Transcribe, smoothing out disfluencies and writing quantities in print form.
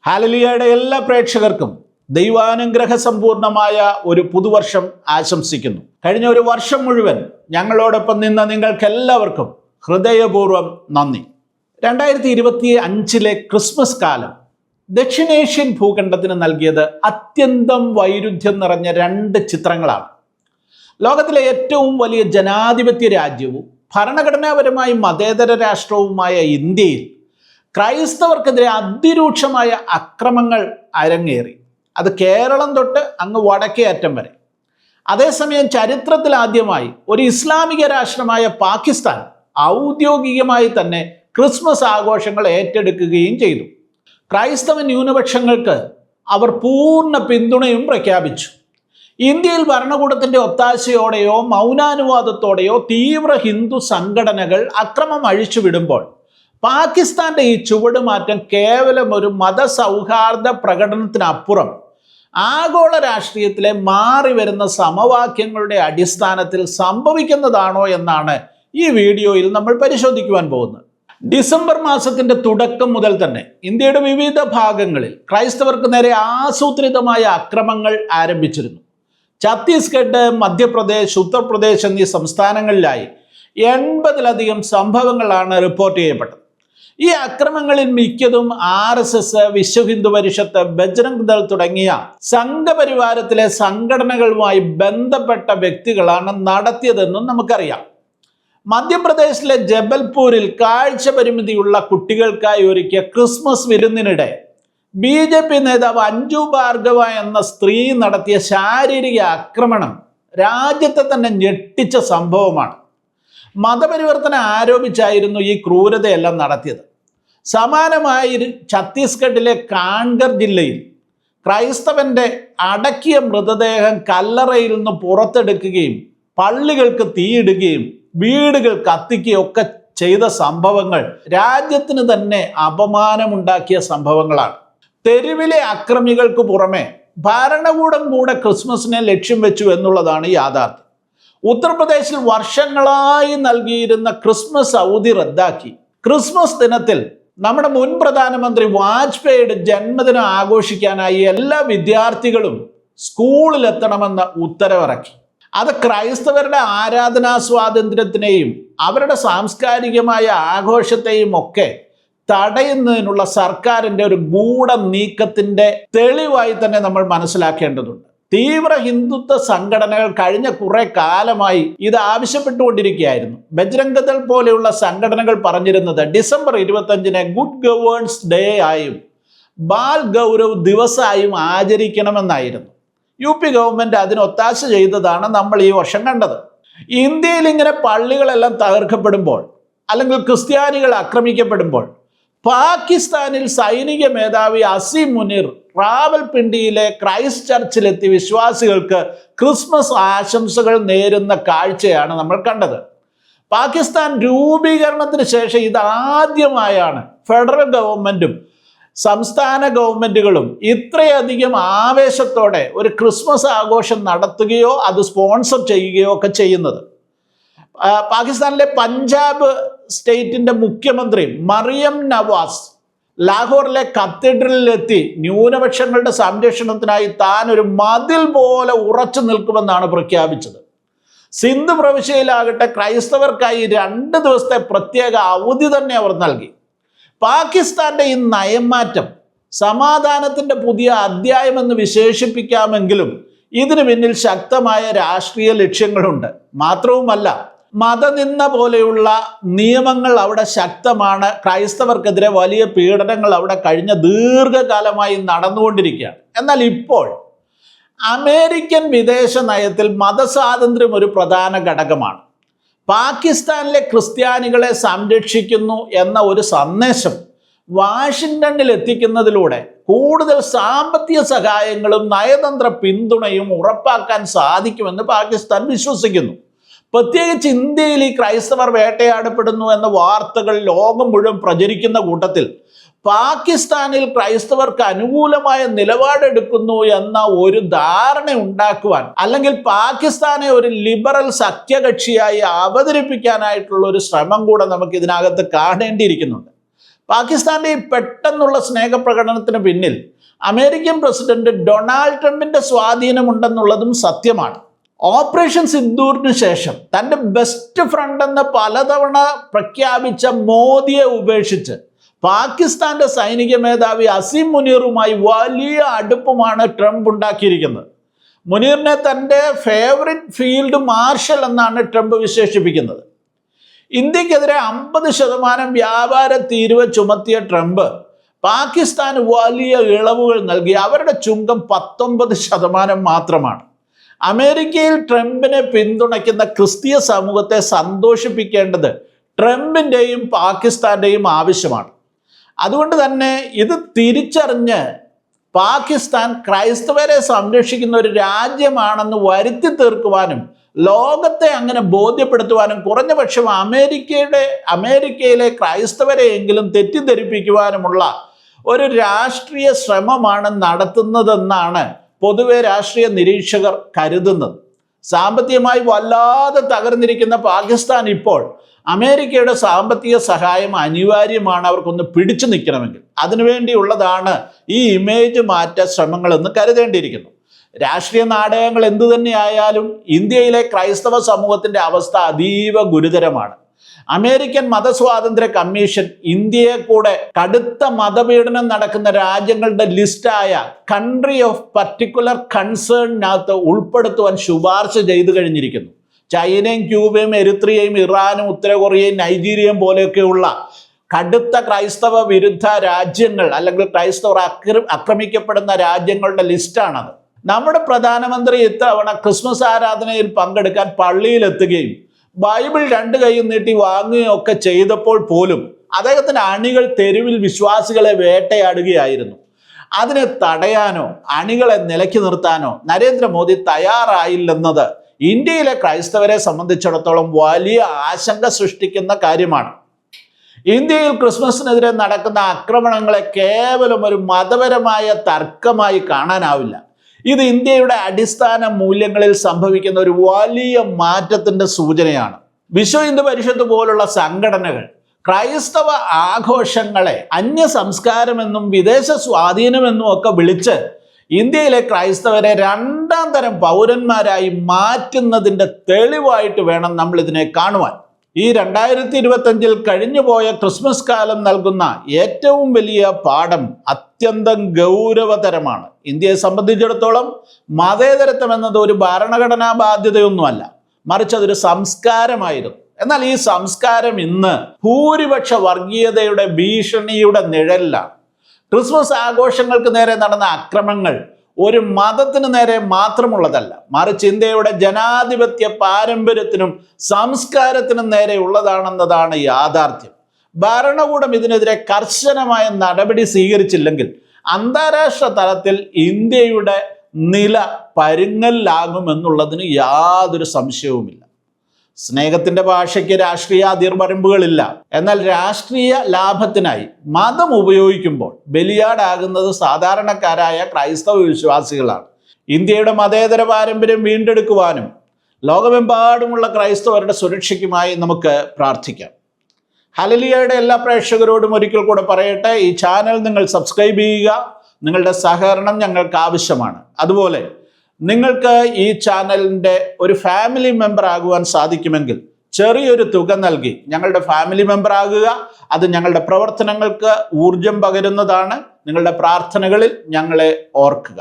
ഹല്ലേലൂയയുടെ എല്ലാ പ്രേക്ഷകർക്കും ദൈവാനുഗ്രഹ സമ്പൂർണമായ ഒരു പുതുവർഷം ആശംസിക്കുന്നു. കഴിഞ്ഞ ഒരു വർഷം മുഴുവൻ ഞങ്ങളോടൊപ്പം നിന്ന നിങ്ങൾക്ക് എല്ലാവർക്കും ഹൃദയപൂർവ്വം നന്ദി. 2025 ക്രിസ്മസ് കാലം ദക്ഷിണേഷ്യൻ ഭൂഖണ്ഡത്തിന് നൽകിയത് അത്യന്തം വൈരുദ്ധ്യം നിറഞ്ഞ 2 ചിത്രങ്ങളാണ്. ലോകത്തിലെ ഏറ്റവും വലിയ ജനാധിപത്യ രാജ്യവും ഭരണഘടനാപരമായി മതേതര രാഷ്ട്രവുമായ ഇന്ത്യയിൽ ക്രൈസ്തവർക്കെതിരെ അതിരൂക്ഷമായ അക്രമങ്ങൾ അരങ്ങേറി. അത് കേരളം തൊട്ട് അങ്ങ് വടക്കേ അറ്റം വരെ. അതേസമയം ചരിത്രത്തിൽ ആദ്യമായി ഒരു ഇസ്ലാമിക രാഷ്ട്രമായ പാകിസ്ഥാൻ ഔദ്യോഗികമായി തന്നെ ക്രിസ്മസ് ആഘോഷങ്ങൾ ഏറ്റെടുക്കുകയും ചെയ്തു. ക്രൈസ്തവ ന്യൂനപക്ഷങ്ങൾക്ക് അവർ പൂർണ്ണ പിന്തുണയും പ്രഖ്യാപിച്ചു. ഇന്ത്യയിൽ ഭരണകൂടത്തിന്റെ ഒത്താശയോടെയോ മൗനാനുവാദത്തോടെയോ തീവ്ര ഹിന്ദു സംഘടനകൾ അക്രമം അഴിച്ചുവിടുമ്പോൾ പാകിസ്ഥാന്റെ ഈ ചുവടുമാറ്റം കേവലം ഒരു മതസൗഹാർദ്ദ പ്രകടനത്തിനപ്പുറം ആഗോള രാഷ്ട്രീയത്തിലെ മാറി വരുന്ന സമവാക്യങ്ങളുടെ അടിസ്ഥാനത്തിൽ സംഭവിക്കുന്നതാണോ എന്നാണ് ഈ വീഡിയോയിൽ നമ്മൾ പരിശോധിക്കുവാൻ പോകുന്നത്. ഡിസംബർ മാസത്തിന്റെ തുടക്കം മുതൽ തന്നെ ഇന്ത്യയുടെ വിവിധ ഭാഗങ്ങളിൽ ക്രൈസ്തവർക്ക് നേരെ ആസൂത്രിതമായ അക്രമങ്ങൾ ആരംഭിച്ചിരുന്നു. ഛത്തീസ്ഗഡ്, മധ്യപ്രദേശ്, ഉത്തർപ്രദേശ് എന്നീ സംസ്ഥാനങ്ങളിലായി 80-ലധികം സംഭവങ്ങളാണ് റിപ്പോർട്ട് ചെയ്യപ്പെട്ടത്. ഈ അക്രമങ്ങളിൽ മിക്കതും RSS, വിശ്വ ഹിന്ദു പരിഷത്ത്, ബജ്രംഗ് ദൾ തുടങ്ങിയ സംഘപരിവാരത്തിലെ സംഘടനകളുമായി ബന്ധപ്പെട്ട വ്യക്തികളാണ് നടത്തിയതെന്നും നമുക്കറിയാം. മധ്യപ്രദേശിലെ ജബൽപൂരിൽ കാഴ്ച പരിമിതിയുള്ള കുട്ടികൾക്കായി ഒരുക്കിയ ക്രിസ്മസ് വിരുന്നിനിടെ BJP നേതാവ് അഞ്ജു ഭാർഗവ എന്ന സ്ത്രീ നടത്തിയ ശാരീരിക ആക്രമണം രാജ്യത്തെ തന്നെ ഞെട്ടിച്ച സംഭവമാണ്. മതപരിവർത്തനം ആരോപിച്ചായിരുന്നു ഈ ക്രൂരതയെല്ലാം നടത്തിയത്. സമാനമായി ഛത്തീസ്ഗഡിലെ കാൺഗർ ജില്ലയിൽ ക്രൈസ്തവന്റെ അടക്കിയ മൃതദേഹം കല്ലറയിൽ നിന്ന് പുറത്തെടുക്കുകയും പള്ളികൾക്ക് തീയിടുകയും വീടുകൾ കത്തിക്കുകയും ഒക്കെ ചെയ്ത സംഭവങ്ങൾ രാജ്യത്തിന് തന്നെ അപമാനമുണ്ടാക്കിയ സംഭവങ്ങളാണ്. തെരുവിലെ അക്രമികൾക്ക് പുറമെ ഭരണകൂടം കൂടെ ക്രിസ്മസിനെ ലക്ഷ്യം വെച്ചു എന്നുള്ളതാണ് യാഥാർത്ഥ്യം. ഉത്തർപ്രദേശിൽ വർഷങ്ങളായി നൽകിയിരുന്ന ക്രിസ്മസ് അവധി റദ്ദാക്കി. ക്രിസ്മസ് ദിനത്തിൽ നമ്മുടെ മുൻ പ്രധാനമന്ത്രി വാജ്പേയിയുടെ ജന്മദിനം ആഘോഷിക്കാനായി എല്ലാ വിദ്യാർത്ഥികളും സ്കൂളിലെത്തണമെന്ന് ഉത്തരവിറക്കി. അത് ക്രൈസ്തവരുടെ ആരാധനാ സ്വാതന്ത്ര്യത്തിനെയും അവരുടെ സാംസ്കാരികമായ ആഘോഷത്തെയും ഒക്കെ തടയുന്നതിനുള്ള സർക്കാരിന്റെ ഒരു ഗൂഢ നീക്കത്തിന്റെ തെളിവായി തന്നെ നമ്മൾ മനസ്സിലാക്കേണ്ടതുണ്ട്. തീവ്ര ഹിന്ദുത്വ സംഘടനകൾ കഴിഞ്ഞ കുറെ കാലമായി ഇത് ആവശ്യപ്പെട്ടുകൊണ്ടിരിക്കുകയായിരുന്നു. ബജ്രംഗ് ദൾ പോലെയുള്ള സംഘടനകൾ പറഞ്ഞിരുന്നത് ഡിസംബർ 25 ഗുഡ് ഗവേൺസ് ഡേ ആയും ബാൽ ഗൗരവ് ദിവസമായും ആചരിക്കണമെന്നായിരുന്നു. UP ഗവൺമെന്റ് അതിന് ഒത്താശ ചെയ്തതാണ് നമ്മൾ ഈ വർഷം കണ്ടത്. ഇന്ത്യയിൽ ഇങ്ങനെ പള്ളികളെല്ലാം തകർക്കപ്പെടുമ്പോൾ അല്ലെങ്കിൽ ക്രിസ്ത്യാനികൾ ആക്രമിക്കപ്പെടുമ്പോൾ പാകിസ്ഥാനിൽ സൈനിക മേധാവി അസീം മുനീർ റാവൽപിണ്ടിയിലെ ക്രൈസ്റ്റ് ചർച്ചിലെത്തി വിശ്വാസികൾക്ക് ക്രിസ്മസ് ആശംസകൾ നേരുന്ന കാഴ്ചയാണ് നമ്മൾ കണ്ടത്. പാകിസ്ഥാൻ രൂപീകരണത്തിന് ശേഷം ഇതാദ്യമായാണ് ഫെഡറൽ ഗവൺമെന്റും സംസ്ഥാന ഗവൺമെന്റുകളും ഇത്രയധികം ആവേശത്തോടെ ഒരു ക്രിസ്മസ് ആഘോഷം നടത്തുകയോ അത് സ്പോൺസർ ചെയ്യുകയോ ഒക്കെ ചെയ്യുന്നത്. പാകിസ്ഥാനിലെ പഞ്ചാബ് സ്റ്റേറ്റിന്റെ മുഖ്യമന്ത്രി മറിയം നവാസ് ലാഹോറിലെ കത്തീഡ്രലിലെത്തി ന്യൂനപക്ഷങ്ങളുടെ സംരക്ഷണത്തിനായി താൻ ഒരു മതിൽ പോലെ ഉറച്ചു നിൽക്കുമെന്നാണ് പ്രഖ്യാപിച്ചത്. സിന്ധ് പ്രവിശ്യയിലാകട്ടെ ക്രൈസ്തവർക്കായി 2 ദിവസത്തെ പ്രത്യേക അവധി തന്നെ അവർ നൽകി. പാകിസ്ഥാന്റെ ഈ നയംമാറ്റം സമാധാനത്തിന്റെ പുതിയ അധ്യായമെന്ന് വിശേഷിപ്പിക്കാമെങ്കിലും ഇതിന് പിന്നിൽ ശക്തമായ രാഷ്ട്രീയ ലക്ഷ്യങ്ങളുണ്ട്. മാത്രവുമല്ല, മതനിന്ദ പോലെയുള്ള നിയമങ്ങൾ അവിടെ ശക്തമാണ്. ക്രൈസ്തവർക്കെതിരെ വലിയ പീഡനങ്ങൾ അവിടെ കഴിഞ്ഞ ദീർഘകാലമായി നടന്നുകൊണ്ടിരിക്കുകയാണ്. എന്നാൽ ഇപ്പോൾ അമേരിക്കൻ വിദേശ നയത്തിൽ മതസ്വാതന്ത്ര്യം ഒരു പ്രധാന ഘടകമാണ്. പാകിസ്ഥാനിലെ ക്രിസ്ത്യാനികളെ സംരക്ഷിക്കുന്നു എന്ന ഒരു സന്ദേശം വാഷിംഗ്ടണിൽ എത്തിക്കുന്നതിലൂടെ കൂടുതൽ സാമ്പത്തിക സഹായങ്ങളും നയതന്ത്ര പിന്തുണയും ഉറപ്പാക്കാൻ സാധിക്കുമെന്ന് പാകിസ്ഥാൻ വിശ്വസിക്കുന്നു. പ്രത്യേകിച്ച് ഇന്ത്യയിൽ ഈ ക്രൈസ്തവർ വേട്ടയാടപ്പെടുന്നു എന്ന വാർത്തകൾ ലോകം മുഴുവൻ പ്രചരിക്കുന്ന കൂട്ടത്തിൽ പാകിസ്ഥാനിൽ ക്രൈസ്തവർക്ക് അനുകൂലമായ നിലപാടെടുക്കുന്നു എന്ന ഒരു ധാരണ ഉണ്ടാക്കുവാൻ അല്ലെങ്കിൽ പാകിസ്ഥാനെ ഒരു ലിബറൽ സഖ്യകക്ഷിയായി അവതരിപ്പിക്കാനായിട്ടുള്ള ഒരു ശ്രമം കൂടെ നമുക്ക് ഇതിനകത്ത് കാണേണ്ടിയിരിക്കുന്നുണ്ട്. പാകിസ്ഥാന്റെ ഈ പെട്ടെന്നുള്ള സ്നേഹപ്രകടനത്തിന് പിന്നിൽ അമേരിക്കൻ പ്രസിഡന്റ് ഡൊണാൾഡ് ട്രംപിന്റെ സ്വാധീനമുണ്ടെന്നുള്ളതും സത്യമാണ്. ഓപ്പറേഷൻ സിന്ദൂറിന് ശേഷം തൻ്റെ ബെസ്റ്റ് ഫ്രണ്ട് എന്ന് പലതവണ പ്രഖ്യാപിച്ച മോദിയെ ഉപേക്ഷിച്ച് പാകിസ്ഥാന്റെ സൈനിക മേധാവി അസീം മുനീറുമായി വലിയ അടുപ്പമാണ് ട്രംപ് ഉണ്ടാക്കിയിരിക്കുന്നത്. മുനീറിനെ തൻ്റെ ഫേവറിറ്റ് ഫീൽഡ് മാർഷൽ എന്നാണ് ട്രംപ് വിശേഷിപ്പിക്കുന്നത്. ഇന്ത്യക്കെതിരെ 50% വ്യാപാര തീരുവ ചുമത്തിയ ട്രംപ് പാകിസ്ഥാന് വലിയ ഇളവുകൾ നൽകി. അവരുടെ ചുങ്കം 19% മാത്രമാണ്. അമേരിക്കയിൽ ട്രംപിനെ പിന്തുണയ്ക്കുന്ന ക്രിസ്തീയ സമൂഹത്തെ സന്തോഷിപ്പിക്കേണ്ടത് ട്രംപിൻ്റെയും പാകിസ്ഥാൻ്റെയും ആവശ്യമാണ്. അതുകൊണ്ട് തന്നെ ഇത് തിരിച്ചറിഞ്ഞ് പാകിസ്ഥാൻ ക്രൈസ്തവരെ സംരക്ഷിക്കുന്ന ഒരു രാജ്യമാണെന്ന് വരുത്തി തീർക്കുവാനും ലോകത്തെ അങ്ങനെ ബോധ്യപ്പെടുത്തുവാനും കുറഞ്ഞപക്ഷം അമേരിക്കയിലെ ക്രൈസ്തവരെയെങ്കിലും തെറ്റിദ്ധരിപ്പിക്കുവാനുമുള്ള ഒരു രാഷ്ട്രീയ ശ്രമമാണ് നടത്തുന്നതെന്നാണ് പൊതുവെ രാഷ്ട്രീയ നിരീക്ഷകർ കരുതുന്നത്. സാമ്പത്തികമായി വല്ലാതെ തകർന്നിരിക്കുന്ന പാകിസ്ഥാൻ ഇപ്പോൾ അമേരിക്കയുടെ സാമ്പത്തിക സഹായം അനിവാര്യമാണ് അവർക്കൊന്ന് പിടിച്ചു നിൽക്കണമെങ്കിൽ. അതിനുവേണ്ടിയുള്ളതാണ് ഈ ഇമേജ് മാറ്റ ശ്രമങ്ങളെന്ന് കരുതേണ്ടിയിരിക്കുന്നു. രാഷ്ട്രീയ നാടകങ്ങൾ എന്തു തന്നെയായാലും ഇന്ത്യയിലെ ക്രൈസ്തവ സമൂഹത്തിൻ്റെ അവസ്ഥ അതീവ ഗുരുതരമാണ്. അമേരിക്കൻ മതസ്വാതന്ത്ര്യ കമ്മീഷൻ ഇന്ത്യയെ കൂടെ കടുത്ത മതപീഡനം നടക്കുന്ന രാജ്യങ്ങളുടെ ലിസ്റ്റായ കൺട്രി ഓഫ് പർട്ടിക്കുലർ കൺസേണിനകത്ത് ഉൾപ്പെടുത്തുവാൻ ശുപാർശ ചെയ്തു കഴിഞ്ഞിരിക്കുന്നു. ചൈനയും ക്യൂബയും എരിത്രിയയും ഇറാനും ഉത്തര കൊറിയയും നൈജീരിയയും പോലെയൊക്കെയുള്ള കടുത്ത ക്രൈസ്തവ വിരുദ്ധ രാജ്യങ്ങൾ അല്ലെങ്കിൽ ക്രൈസ്തവർ ആക്രമിക്കപ്പെടുന്ന രാജ്യങ്ങളുടെ ലിസ്റ്റാണത്. നമ്മുടെ പ്രധാനമന്ത്രി ഇത്തവണ ക്രിസ്മസ് ആരാധനയിൽ പങ്കെടുക്കാൻ പള്ളിയിലെത്തുകയും ബൈബിൾ 2 കൈയും നീട്ടി വാങ്ങുകയും ഒക്കെ ചെയ്തപ്പോൾ പോലും അദ്ദേഹത്തിൻ്റെ അണികൾ തെരുവിൽ വിശ്വാസികളെ വേട്ടയാടുകയായിരുന്നു. അതിനെ തടയാനോ അണികളെ നിലയ്ക്ക് നിർത്താനോ നരേന്ദ്രമോദി തയ്യാറായില്ലെന്നത് ഇന്ത്യയിലെ ക്രൈസ്തവരെ സംബന്ധിച്ചിടത്തോളം വലിയ ആശങ്ക സൃഷ്ടിക്കുന്ന കാര്യമാണ്. ഇന്ത്യയിൽ ക്രിസ്മസിനെതിരെ നടക്കുന്ന ആക്രമണങ്ങളെ കേവലം ഒരു മതപരമായ തർക്കമായി കാണാനാവില്ല. ഇത് ഇന്ത്യയുടെ അടിസ്ഥാന മൂല്യങ്ങളിൽ സംഭവിക്കുന്ന ഒരു വലിയ മാറ്റത്തിൻ്റെ സൂചനയാണ്. വിശ്വ ഹിന്ദു പരിഷത്ത് പോലുള്ള സംഘടനകൾ ക്രൈസ്തവ ആഘോഷങ്ങളെ അന്യ സംസ്കാരമെന്നും വിദേശ സ്വാധീനമെന്നും ഒക്കെ വിളിച്ച് ഇന്ത്യയിലെ ക്രൈസ്തവരെ 2ാം തരം പൗരന്മാരായി മാറ്റുന്നതിൻ്റെ തെളിവായിട്ട് വേണം നമ്മൾ ഇതിനെ കാണുവാൻ. ഈ 2025 കഴിഞ്ഞുപോയ ക്രിസ്മസ് കാലം നൽകുന്ന ഏറ്റവും വലിയ പാഠം അത്യന്തം ഗൗരവതരമാണ്. ഇന്ത്യയെ സംബന്ധിച്ചിടത്തോളം മതേതരത്വം എന്നത് ഒരു ഭരണഘടനാ ബാധ്യതയൊന്നുമല്ല, മറിച്ച് അതൊരു സംസ്കാരമായിരുന്നു. എന്നാൽ ഈ സംസ്കാരം ഇന്ന് ഭൂരിപക്ഷ വർഗീയതയുടെ ഭീഷണിയുടെ നിഴലിലാണ്. ക്രിസ്മസ് ആഘോഷങ്ങൾക്ക് നേരെ നടന്ന ആക്രമണങ്ങൾ ഒരു മതത്തിന് നേരെ മാത്രമുള്ളതല്ല, മറിച്ച് ഇന്ത്യയുടെ ജനാധിപത്യ പാരമ്പര്യത്തിനും സംസ്കാരത്തിനും നേരെ ഉള്ളതാണെന്നതാണ് യാഥാർത്ഥ്യം. ഭരണകൂടം ഇതിനെതിരെ കർശനമായ നടപടി സ്വീകരിച്ചില്ലെങ്കിൽ അന്താരാഷ്ട്ര തലത്തിൽ ഇന്ത്യയുടെ നില പരുങ്ങലിലാകുമെന്നുള്ളതിന് യാതൊരു സംശയവുമില്ല. സ്നേഹത്തിന്റെ ഭാഷയ്ക്ക് രാഷ്ട്രീയ അതിർവരമ്പുകളില്ല. എന്നാൽ രാഷ്ട്രീയ ലാഭത്തിനായി മതം ഉപയോഗിക്കുമ്പോൾ ബലിയാടാകുന്നത് സാധാരണക്കാരായ ക്രൈസ്തവ വിശ്വാസികളാണ്. ഇന്ത്യയുടെ മതേതര പാരമ്പര്യം വീണ്ടെടുക്കുവാനും ലോകമെമ്പാടുമുള്ള ക്രൈസ്തവരുടെ സുരക്ഷയ്ക്കുമായി നമുക്ക് പ്രാർത്ഥിക്കാം. ഹല്ലേലൂയയുടെ എല്ലാ പ്രേക്ഷകരോടും ഒരിക്കൽ കൂടെ പറയട്ടെ, ഈ ചാനൽ നിങ്ങൾ സബ്സ്ക്രൈബ് ചെയ്യുക. നിങ്ങളുടെ സഹകരണം ഞങ്ങൾക്ക് ആവശ്യമാണ്. അതുപോലെ നിങ്ങൾക്ക് ഈ ചാനലിൻ്റെ ഒരു ഫാമിലി മെമ്പർ ആകുവാൻ സാധിക്കുമെങ്കിൽ ചെറിയൊരു തുക നൽകി ഞങ്ങളുടെ ഫാമിലി മെമ്പർ ആകുക. അത് ഞങ്ങളുടെ പ്രവർത്തനങ്ങൾക്ക് ഊർജം പകരുന്നതാണ്. നിങ്ങളുടെ പ്രാർത്ഥനകളിൽ ഞങ്ങളെ ഓർക്കുക.